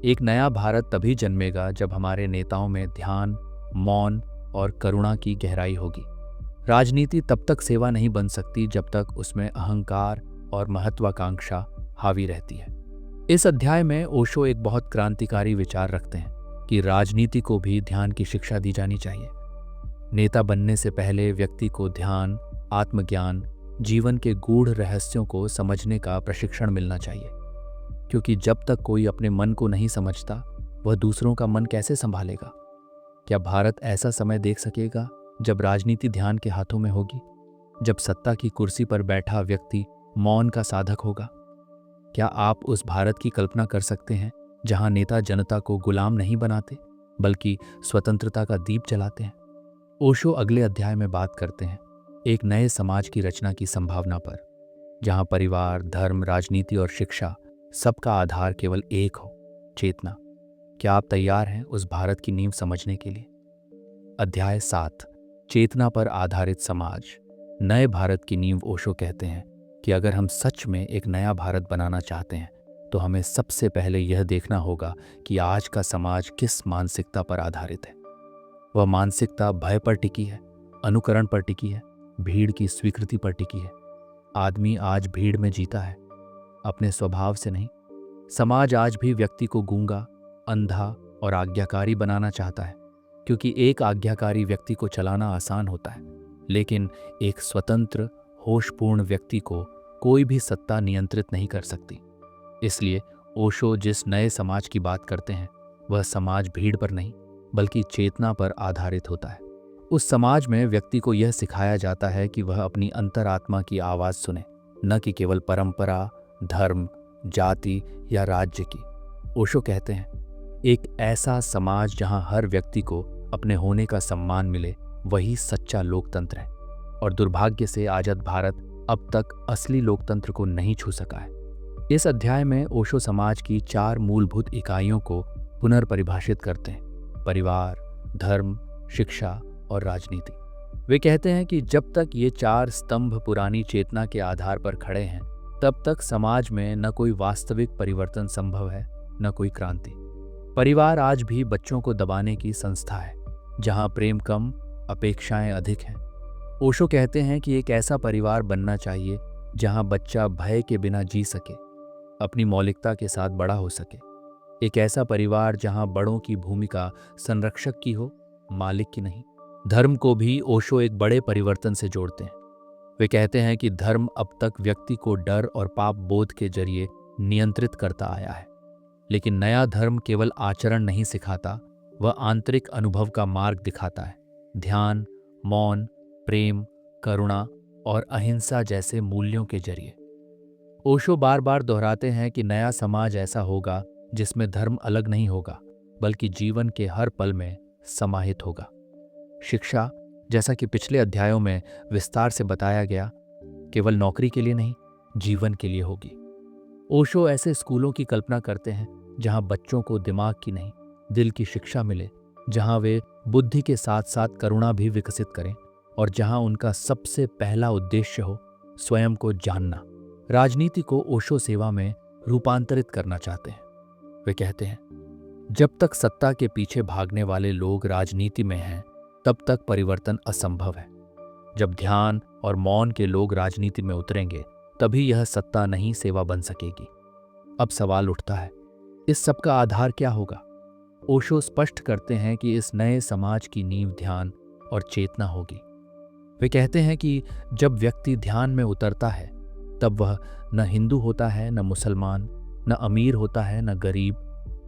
एक नया भारत तभी जन्मेगा जब हमारे नेताओं में ध्यान, मौन और करुणा की गहराई होगी। राजनीति तब तक सेवा नहीं बन सकती जब तक उसमें अहंकार और महत्वाकांक्षा हावी रहती है। इस अध्याय में ओशो एक बहुत क्रांतिकारी विचार रखते हैं कि राजनीति को भी ध्यान की शिक्षा दी जानी चाहिए। नेता बनने से पहले व्यक्ति को ध्यान, आत्मज्ञान, जीवन के गूढ़ रहस्यों को समझने का प्रशिक्षण मिलना चाहिए, क्योंकि जब तक कोई अपने मन को नहीं समझता, वह दूसरों का मन कैसे संभालेगा? क्या भारत ऐसा समय देख सकेगा जब राजनीति ध्यान के हाथों में होगी, जब सत्ता की कुर्सी पर बैठा व्यक्ति मौन का साधक होगा? क्या आप उस भारत की कल्पना कर सकते हैं जहां नेता जनता को गुलाम नहीं बनाते बल्कि स्वतंत्रता का दीप जलाते हैं? ओशो अगले अध्याय में बात करते हैं एक नए समाज की रचना की संभावना पर, जहां परिवार, धर्म, राजनीति और शिक्षा सबका आधार केवल एक हो, चेतना। क्या आप तैयार हैं उस भारत की नींव समझने के लिए? अध्याय 7, चेतना पर आधारित समाज, नए भारत की नींव। ओशो कहते हैं कि अगर हम सच में एक नया भारत बनाना चाहते हैं तो हमें सबसे पहले यह देखना होगा कि आज का समाज किस मानसिकता पर आधारित है। वह मानसिकता भय पर टिकी है, अनुकरण पर टिकी है, भीड़ की स्वीकृति पर टिकी है। आदमी आज भीड़ में जीता है, अपने स्वभाव से नहीं। समाज आज भी व्यक्ति को गूंगा, अंधा और आज्ञाकारी बनाना चाहता है, क्योंकि एक आज्ञाकारी व्यक्ति को चलाना आसान होता है, लेकिन एक स्वतंत्र, होशपूर्ण व्यक्ति को कोई भी सत्ता नियंत्रित नहीं कर सकती। इसलिए ओशो जिस नए समाज की बात करते हैं, वह समाज भीड़ पर नहीं बल्कि चेतना पर आधारित होता है। उस समाज में व्यक्ति को यह सिखाया जाता है कि वह अपनी अंतरात्मा की आवाज सुने, न कि केवल परंपरा, धर्म, जाति या राज्य की। ओशो कहते हैं, एक ऐसा समाज जहां हर व्यक्ति को अपने होने का सम्मान मिले, वही सच्चा लोकतंत्र है। और दुर्भाग्य से आजाद भारत अब तक असली लोकतंत्र को नहीं छू सका है। इस अध्याय में ओशो समाज की 4 मूलभूत इकाइयों को पुनर्परिभाषित करते हैं: परिवार, धर्म, शिक्षा और राजनीति। वे कहते हैं कि जब तक ये 4 स्तंभ पुरानी चेतना के आधार पर खड़े हैं, तब तक समाज में न कोई वास्तविक परिवर्तन संभव है, न कोई क्रांति। परिवार आज भी बच्चों को दबाने की संस्था है, जहां प्रेम कम, अपेक्षाएं अधिक हैं। ओशो कहते हैं कि एक ऐसा परिवार बनना चाहिए जहां बच्चा भय के बिना जी सके, अपनी मौलिकता के साथ बड़ा हो सके। एक ऐसा परिवार जहां बड़ों की भूमिका संरक्षक की हो, मालिक की नहीं। धर्म को भी ओशो एक बड़े परिवर्तन से जोड़ते हैं। वे कहते हैं कि धर्म अब तक व्यक्ति को डर और पाप बोध के जरिए नियंत्रित करता आया है, लेकिन नया धर्म केवल आचरण नहीं सिखाता, वह आंतरिक अनुभव का मार्ग दिखाता है। ध्यान, मौन, प्रेम, करुणा और अहिंसा जैसे मूल्यों के जरिए। ओशो बार बार दोहराते हैं कि नया समाज ऐसा होगा जिसमें धर्म अलग नहीं होगा, बल्कि जीवन के हर पल में समाहित होगा। शिक्षा, जैसा कि पिछले अध्यायों में विस्तार से बताया गया, केवल नौकरी के लिए नहीं, जीवन के लिए होगी। ओशो ऐसे स्कूलों की कल्पना करते हैं जहां बच्चों को दिमाग की नहीं, दिल की शिक्षा मिले, जहां वे बुद्धि के साथ साथ करुणा भी विकसित करें और जहां उनका सबसे पहला उद्देश्य हो स्वयं को जानना। राजनीति को ओशो सेवा में रूपांतरित करना चाहते हैं। वे कहते हैं, जब तक सत्ता के पीछे भागने वाले लोग राजनीति में हैं, तब तक परिवर्तन असंभव है। जब ध्यान और मौन के लोग राजनीति में उतरेंगे, तभी यह सत्ता नहीं सेवा बन सकेगी। अब सवाल उठता है, इस सब का आधार क्या होगा? ओशो स्पष्ट करते हैं कि इस नए समाज की नींव ध्यान और चेतना होगी। वे कहते हैं कि जब व्यक्ति ध्यान में उतरता है, तब वह न हिंदू होता है, न मुसलमान, न अमीर होता है, न गरीब,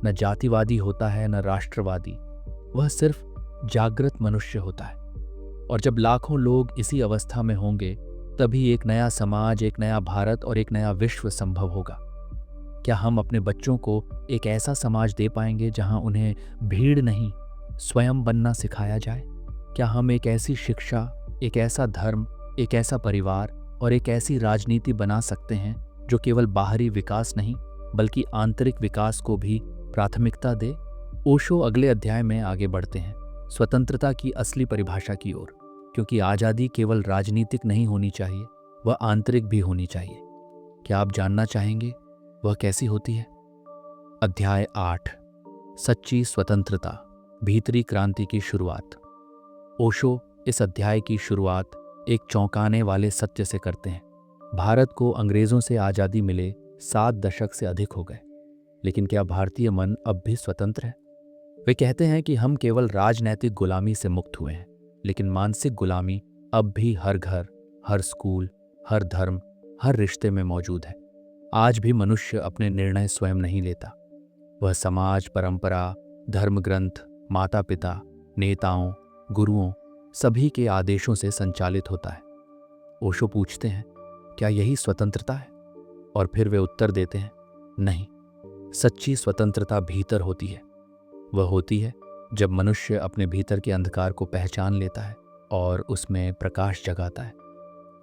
न जातिवादी होता है, न राष्ट्रवादी। वह सिर्फ जागृत मनुष्य होता है। और जब लाखों लोग इसी अवस्था में होंगे, तभी एक नया समाज, एक नया भारत और एक नया विश्व संभव होगा। क्या हम अपने बच्चों को एक ऐसा समाज दे पाएंगे जहां उन्हें भीड़ नहीं, स्वयं बनना सिखाया जाए? क्या हम एक ऐसी शिक्षा, एक ऐसा धर्म, एक ऐसा परिवार और एक ऐसी राजनीति बना सकते हैं जो केवल बाहरी विकास नहीं, बल्कि आंतरिक विकास को भी प्राथमिकता दे? ओशो अगले अध्याय में आगे बढ़ते हैं स्वतंत्रता की असली परिभाषा की ओर, क्योंकि आज़ादी केवल राजनीतिक नहीं होनी चाहिए, वह आंतरिक भी होनी चाहिए। क्या आप जानना चाहेंगे वह कैसी होती है? अध्याय 8, सच्ची स्वतंत्रता, भीतरी क्रांति की शुरुआत। ओशो इस अध्याय की शुरुआत एक चौंकाने वाले सत्य से करते हैं। भारत को अंग्रेजों से आज़ादी मिले 7 दशक से अधिक हो गए, लेकिन क्या भारतीय मन अब भी स्वतंत्र है? वे कहते हैं कि हम केवल राजनैतिक गुलामी से मुक्त हुए हैं, लेकिन मानसिक गुलामी अब भी हर घर, हर स्कूल, हर धर्म, हर रिश्ते में मौजूद है। आज भी मनुष्य अपने निर्णय स्वयं नहीं लेता। वह समाज, परंपरा, धर्म ग्रंथ, माता पिता, नेताओं, गुरुओं, सभी के आदेशों से संचालित होता है। ओशो पूछते हैं, क्या यही स्वतंत्रता है? और फिर वे उत्तर देते हैं, नहीं, सच्ची स्वतंत्रता भीतर होती है। वह होती है जब मनुष्य अपने भीतर के अंधकार को पहचान लेता है और उसमें प्रकाश जगाता है।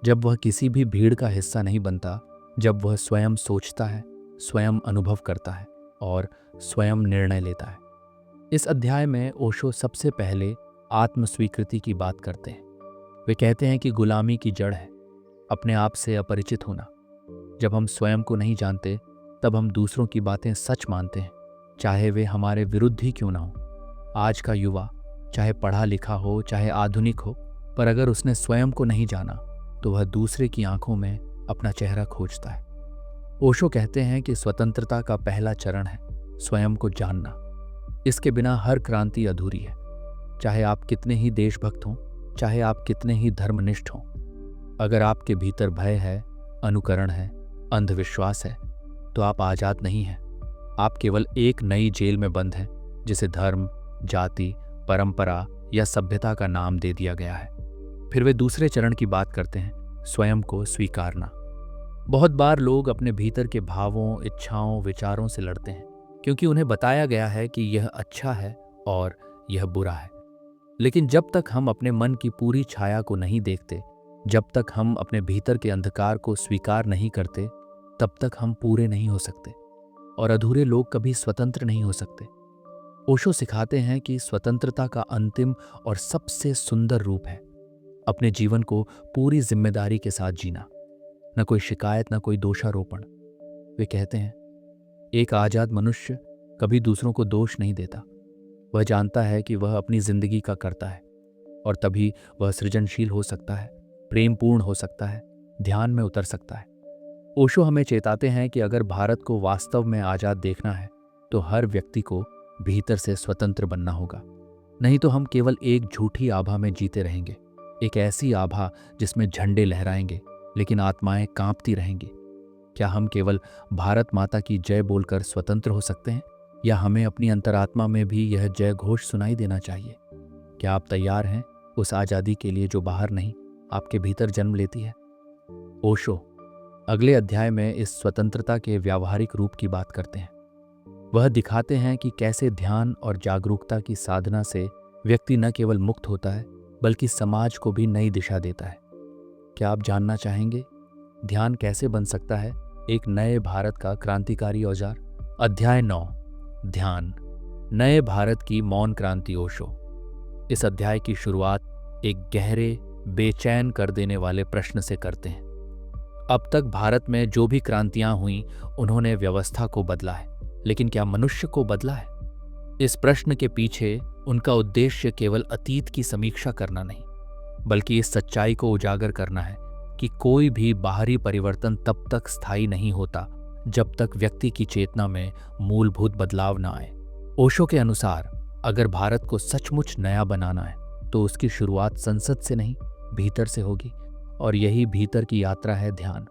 जब वह किसी भी भीड़ का हिस्सा नहीं बनता, जब वह स्वयं सोचता है, स्वयं अनुभव करता है और स्वयं निर्णय लेता है। इस अध्याय में ओशो सबसे पहले आत्मस्वीकृति की बात करते हैं। वे कहते हैं कि गुलामी की जड़ है अपने आप से अपरिचित होना। जब हम स्वयं को नहीं जानते, तब हम दूसरों की बातें सच मानते हैं, चाहे वे हमारे विरुद्ध ही क्यों ना हो। आज का युवा चाहे पढ़ा लिखा हो, चाहे आधुनिक हो, पर अगर उसने स्वयं को नहीं जाना, तो वह दूसरे की आंखों में अपना चेहरा खोजता है। ओशो कहते हैं कि स्वतंत्रता का पहला चरण है स्वयं को जानना। इसके बिना हर क्रांति अधूरी है। चाहे आप कितने ही देशभक्त हों, चाहे आप कितने ही धर्मनिष्ठ हों, अगर आपके भीतर भय है, अनुकरण है, अंधविश्वास है, तो आप आजाद नहीं हैं। आप केवल एक नई जेल में बंद हैं, जिसे धर्म, जाति, परंपरा या सभ्यता का नाम दे दिया गया है। फिर वे दूसरे चरण की बात करते हैं, स्वयं को स्वीकारना। बहुत बार लोग अपने भीतर के भावों, इच्छाओं, विचारों से लड़ते हैं, क्योंकि उन्हें बताया गया है कि यह अच्छा है और यह बुरा है। लेकिन जब तक हम अपने मन की पूरी छाया को नहीं देखते, जब तक हम अपने भीतर के अंधकार को स्वीकार नहीं करते, तब तक हम पूरे नहीं हो सकते, और अधूरे लोग कभी स्वतंत्र नहीं हो सकते। ओशो सिखाते हैं कि स्वतंत्रता का अंतिम और सबसे सुंदर रूप है अपने जीवन को पूरी जिम्मेदारी के साथ जीना, न कोई शिकायत, न कोई दोषारोपण। वे कहते हैं, एक आजाद मनुष्य कभी दूसरों को दोष नहीं देता। वह जानता है कि वह अपनी जिंदगी का कर्ता है और तभी वह सृजनशील हो सकता है, प्रेमपूर्ण हो सकता है, ध्यान में उतर सकता है। ओशो हमें चेताते हैं कि अगर भारत को वास्तव में आज़ाद देखना है तो हर व्यक्ति को भीतर से स्वतंत्र बनना होगा। नहीं तो हम केवल एक झूठी आभा में जीते रहेंगे, एक ऐसी आभा जिसमें झंडे लहराएंगे लेकिन आत्माएं कांपती रहेंगी। क्या हम केवल भारत माता की जय बोलकर स्वतंत्र हो सकते हैं, या हमें अपनी अंतरात्मा में भी यह जय घोष सुनाई देना चाहिए? क्या आप तैयार हैं उस आज़ादी के लिए जो बाहर नहीं, आपके भीतर जन्म लेती है? ओशो अगले अध्याय में इस स्वतंत्रता के व्यावहारिक रूप की बात करते हैं। वह दिखाते हैं कि कैसे ध्यान और जागरूकता की साधना से व्यक्ति न केवल मुक्त होता है बल्कि समाज को भी नई दिशा देता है। क्या आप जानना चाहेंगे ध्यान कैसे बन सकता है एक नए भारत का क्रांतिकारी औजार? अध्याय 9, ध्यान, नए भारत की मौन क्रांति। ओशो इस अध्याय की शुरुआत एक गहरे, बेचैन कर देने वाले प्रश्न से करते हैं। अब तक भारत में जो भी क्रांतियां हुई उन्होंने व्यवस्था को बदला है, लेकिन क्या मनुष्य को बदला है? इस प्रश्न के पीछे उनका उद्देश्य केवल अतीत की समीक्षा करना नहीं, बल्कि इस सच्चाई को उजागर करना है कि कोई भी बाहरी परिवर्तन तब तक स्थायी नहीं होता जब तक व्यक्ति की चेतना में मूलभूत बदलाव न आए। ओशो के अनुसार अगर भारत को सचमुच नया बनाना है तो उसकी शुरुआत संसद से नहीं, भीतर से होगी, और यही भीतर की यात्रा है ध्यान।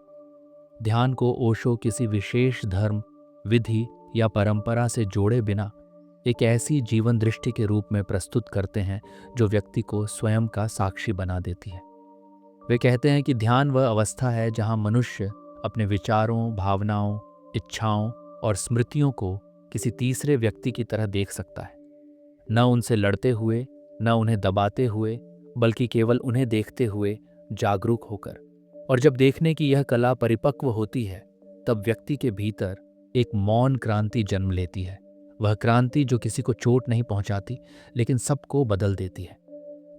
ध्यान को ओशो किसी विशेष धर्म, विधि या परंपरा से जोड़े बिना एक ऐसी जीवन दृष्टि के रूप में प्रस्तुत करते हैं जो व्यक्ति को स्वयं का साक्षी बना देती है। वे कहते हैं कि ध्यान वह अवस्था है जहां मनुष्य अपने विचारों, भावनाओं, इच्छाओं और स्मृतियों को किसी तीसरे व्यक्ति की तरह देख सकता है, न उनसे लड़ते हुए, न उन्हें दबाते हुए, बल्कि केवल उन्हें देखते हुए जागरूक होकर। और जब देखने की यह कला परिपक्व होती है तब व्यक्ति के भीतर एक मौन क्रांति जन्म लेती है। वह क्रांति जो किसी को चोट नहीं पहुंचाती लेकिन सबको बदल देती है।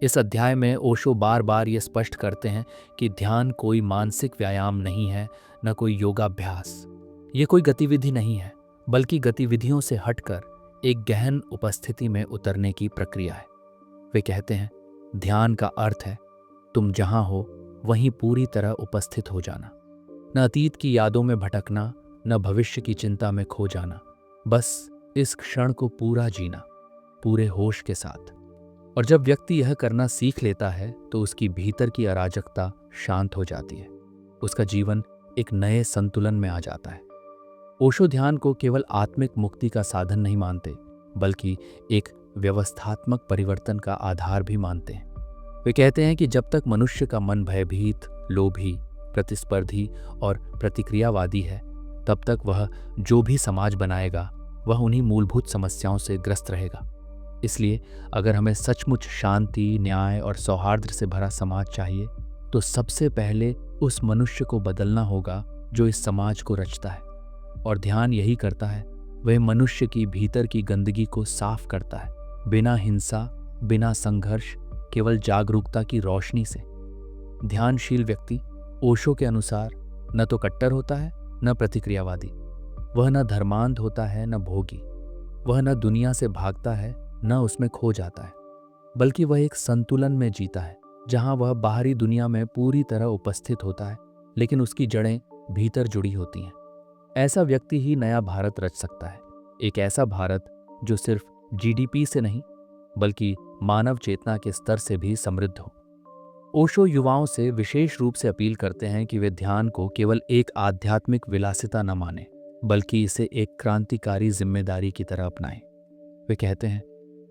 इस अध्याय में ओशो बार बार ये स्पष्ट करते हैं कि ध्यान कोई मानसिक व्यायाम नहीं है, न कोई योगाभ्यास। ये कोई गतिविधि नहीं है, बल्कि गतिविधियों से हटकर एक गहन उपस्थिति में उतरने की प्रक्रिया है। वे कहते हैं ध्यान का अर्थ है तुम जहां हो वहीं पूरी तरह उपस्थित हो जाना, न अतीत की यादों में भटकना, न भविष्य की चिंता में खो जाना, बस इस क्षण को पूरा जीना, पूरे होश के साथ। और जब व्यक्ति यह करना सीख लेता है तो उसकी भीतर की अराजकता शांत हो जाती है, उसका जीवन एक नए संतुलन में आ जाता है। ओशो ध्यान को केवल आत्मिक मुक्ति का साधन नहीं मानते, बल्कि एक व्यवस्थात्मक परिवर्तन का आधार भी मानते हैं। वे कहते हैं कि जब तक मनुष्य का मन भयभीत, लोभी, प्रतिस्पर्धी और प्रतिक्रियावादी है, तब तक वह जो भी समाज बनाएगा वह उन्हीं मूलभूत समस्याओं से ग्रस्त रहेगा। इसलिए अगर हमें सचमुच शांति, न्याय और सौहार्द से भरा समाज चाहिए तो सबसे पहले उस मनुष्य को बदलना होगा जो इस समाज को रचता है। और ध्यान यही करता है, वह मनुष्य की भीतर की गंदगी को साफ करता है, बिना हिंसा, बिना संघर्ष, केवल जागरूकता की रोशनी से। ध्यानशील व्यक्ति ओशो के अनुसार न तो कट्टर होता है, न प्रतिक्रियावादी। वह न धर्मांध होता है, न भोगी। वह न दुनिया से भागता है, न उसमें खो जाता है, बल्कि वह एक संतुलन में जीता है जहां वह बाहरी दुनिया में पूरी तरह उपस्थित होता है, लेकिन उसकी जड़ें भीतर जुड़ी होती हैं। ऐसा व्यक्ति ही नया भारत रच सकता है, एक ऐसा भारत जो सिर्फ जीडीपी से नहीं बल्कि मानव चेतना के स्तर से भी समृद्ध हो। ओशो युवाओं से विशेष रूप से अपील करते हैं कि वे ध्यान को केवल एक आध्यात्मिक विलासिता न माने, बल्कि इसे एक क्रांतिकारी जिम्मेदारी की तरह अपनाएं। वे कहते हैं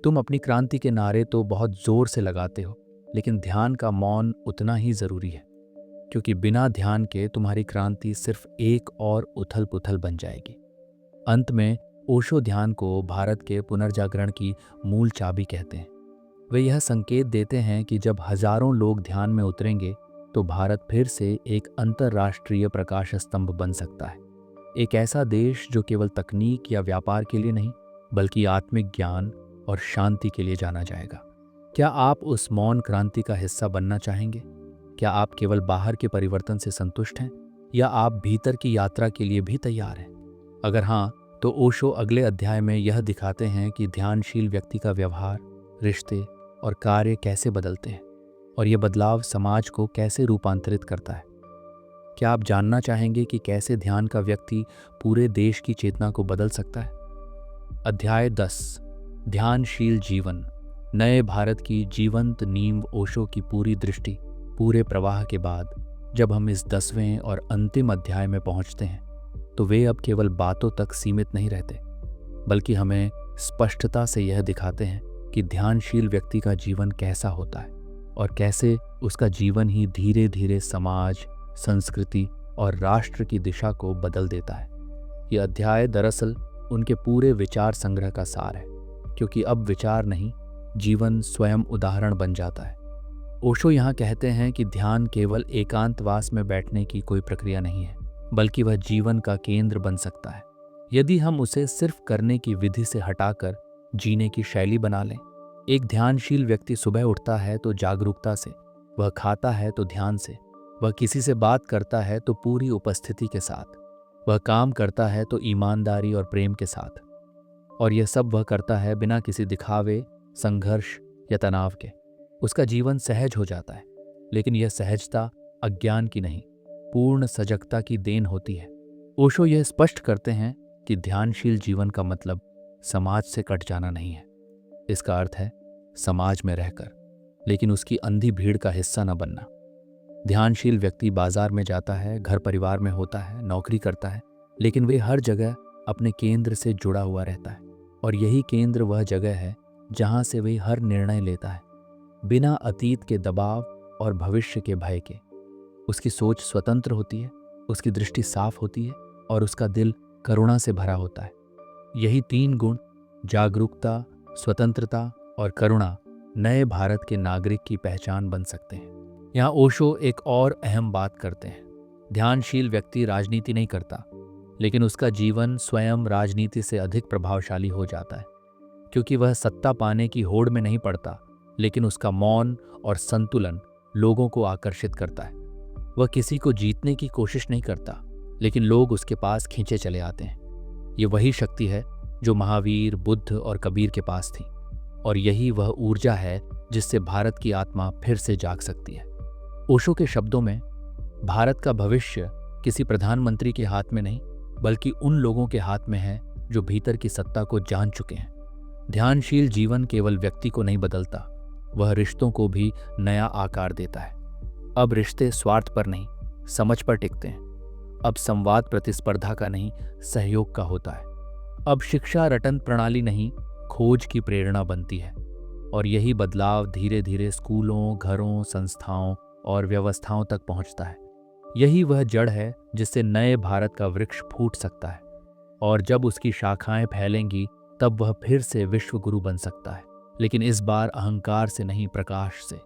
तुम अपनी क्रांति के नारे तो बहुत जोर से लगाते हो, लेकिन ध्यान का मौन उतना ही जरूरी है, क्योंकि बिना ध्यान के तुम्हारी क्रांति सिर्फ एक और उथल पुथल बन जाएगी। अंत में ओशो ध्यान को भारत के पुनर्जागरण की मूल चाबी कहते हैं। वे यह संकेत देते हैं कि जब हजारों लोग ध्यान में उतरेंगे तो भारत फिर से एक अंतर्राष्ट्रीय प्रकाश स्तंभ बन सकता है, एक ऐसा देश जो केवल तकनीक या व्यापार के लिए नहीं बल्कि आत्मिक ज्ञान और शांति के लिए जाना जाएगा। क्या आप उस मौन क्रांति का हिस्सा बनना चाहेंगे? क्या आप केवल बाहर के परिवर्तन से संतुष्ट हैं, या आप भीतर की यात्रा के लिए भी तैयार हैं? अगर हाँ, तो ओशो अगले अध्याय में यह दिखाते हैं कि ध्यानशील व्यक्ति का व्यवहार, रिश्ते और कार्य कैसे बदलते हैं और ये बदलाव समाज को कैसे रूपांतरित करता है। क्या आप जानना चाहेंगे कि कैसे ध्यान का व्यक्ति पूरे देश की चेतना को बदल सकता है? अध्याय 10, ध्यानशील जीवन, नए भारत की जीवंत नींव। ओशो की पूरी दृष्टि पूरे प्रवाह के बाद जब हम इस 10वें और अंतिम अध्याय में पहुंचते हैं तो वे अब केवल बातों तक सीमित नहीं रहते, बल्कि हमें स्पष्टता से यह दिखाते हैं कि ध्यानशील व्यक्ति का जीवन कैसा होता है और कैसे उसका जीवन ही धीरे धीरे समाज, संस्कृति और राष्ट्र की दिशा को बदल देता है। यह अध्याय दरअसल उनके पूरे विचार संग्रह का सार है, क्योंकि अब विचार नहीं, जीवन स्वयं उदाहरण बन जाता है। ओशो यहाँ कहते हैं कि ध्यान केवल एकांतवास में बैठने की कोई प्रक्रिया नहीं है, बल्कि वह जीवन का केंद्र बन सकता है यदि हम उसे सिर्फ करने की विधि से हटाकर जीने की शैली बना लें। एक ध्यानशील व्यक्ति सुबह उठता है तो जागरूकता से, वह खाता है तो ध्यान से, वह किसी से बात करता है तो पूरी उपस्थिति के साथ, वह काम करता है तो ईमानदारी और प्रेम के साथ, और यह सब वह करता है बिना किसी दिखावे, संघर्ष या तनाव के। उसका जीवन सहज हो जाता है, लेकिन यह सहजता अज्ञान की नहीं, पूर्ण सजगता की देन होती है। ओशो यह स्पष्ट करते हैं कि ध्यानशील जीवन का मतलब समाज से कट जाना नहीं है। इसका अर्थ है समाज में रहकर, लेकिन उसकी अंधी भीड़ का हिस्सा न बनना। ध्यानशील व्यक्ति बाजार में जाता है, घर परिवार में होता है, नौकरी करता है, लेकिन वे हर जगह अपने केंद्र से जुड़ा हुआ रहता है, और यही केंद्र वह जगह है जहां से वे हर निर्णय लेता है, बिना अतीत के दबाव और भविष्य के भय के। उसकी सोच स्वतंत्र होती है, उसकी दृष्टि साफ होती है और उसका दिल करुणा से भरा होता है। यही 3 गुण, जागरूकता, स्वतंत्रता और करुणा, नए भारत के नागरिक की पहचान बन सकते हैं। यहाँ ओशो एक और अहम बात करते हैं। ध्यानशील व्यक्ति राजनीति नहीं करता, लेकिन उसका जीवन स्वयं राजनीति से अधिक प्रभावशाली हो जाता है, क्योंकि वह सत्ता पाने की होड़ में नहीं पड़ता, लेकिन उसका मौन और संतुलन लोगों को आकर्षित करता है। वह किसी को जीतने की कोशिश नहीं करता, लेकिन लोग उसके पास खींचे चले आते हैं। ये वही शक्ति है जो महावीर, बुद्ध और कबीर के पास थी, और यही वह ऊर्जा है जिससे भारत की आत्मा फिर से जाग सकती है। ओशो के शब्दों में, भारत का भविष्य किसी प्रधानमंत्री के हाथ में नहीं, बल्कि उन लोगों के हाथ में है जो भीतर की सत्ता को जान चुके हैं। ध्यानशील जीवन केवल व्यक्ति को नहीं बदलता, वह रिश्तों को भी नया आकार देता है। अब रिश्ते स्वार्थ पर नहीं, समझ पर टिकते हैं। अब संवाद प्रतिस्पर्धा का नहीं, सहयोग का होता है। अब शिक्षा रटन प्रणाली नहीं, खोज की प्रेरणा बनती है। और यही बदलाव धीरे धीरे स्कूलों, घरों, संस्थाओं और व्यवस्थाओं तक पहुंचता है। यही वह जड़ है जिससे नए भारत का वृक्ष फूट सकता है, और जब उसकी शाखाएं फैलेंगी तब वह फिर से विश्व गुरु बन सकता है, लेकिन इस बार अहंकार से नहीं, प्रकाश से।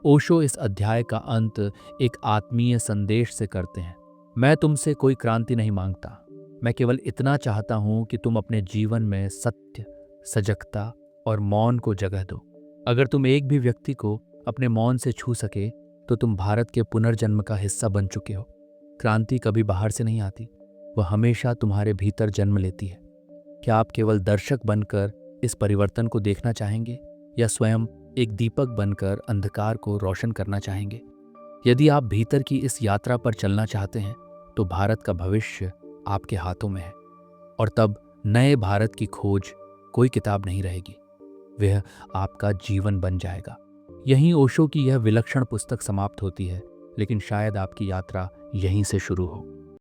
ओशो इस अध्याय का अंत एक आत्मीय संदेश से करते हैं। मैं तुमसे कोई क्रांति नहीं मांगता, मैं केवल इतना चाहता हूं कि तुम अपने जीवन में सत्य, सजगता और मौन को जगह दो। अगर तुम एक भी व्यक्ति को अपने मौन से छू सके तो तुम भारत के पुनर्जन्म का हिस्सा बन चुके हो। क्रांति कभी बाहर से नहीं आती, वह हमेशा तुम्हारे भीतर जन्म लेती है। क्या आप केवल दर्शक बनकर इस परिवर्तन को देखना चाहेंगे, या स्वयं एक दीपक बनकर अंधकार को रोशन करना चाहेंगे? यदि आप भीतर की इस यात्रा पर चलना चाहते हैं तो भारत का भविष्य आपके हाथों में है, और तब नए भारत की खोज कोई किताब नहीं रहेगी, वह आपका जीवन बन जाएगा। यहीं ओशो की यह विलक्षण पुस्तक समाप्त होती है, लेकिन शायद आपकी यात्रा यहीं से शुरू हो।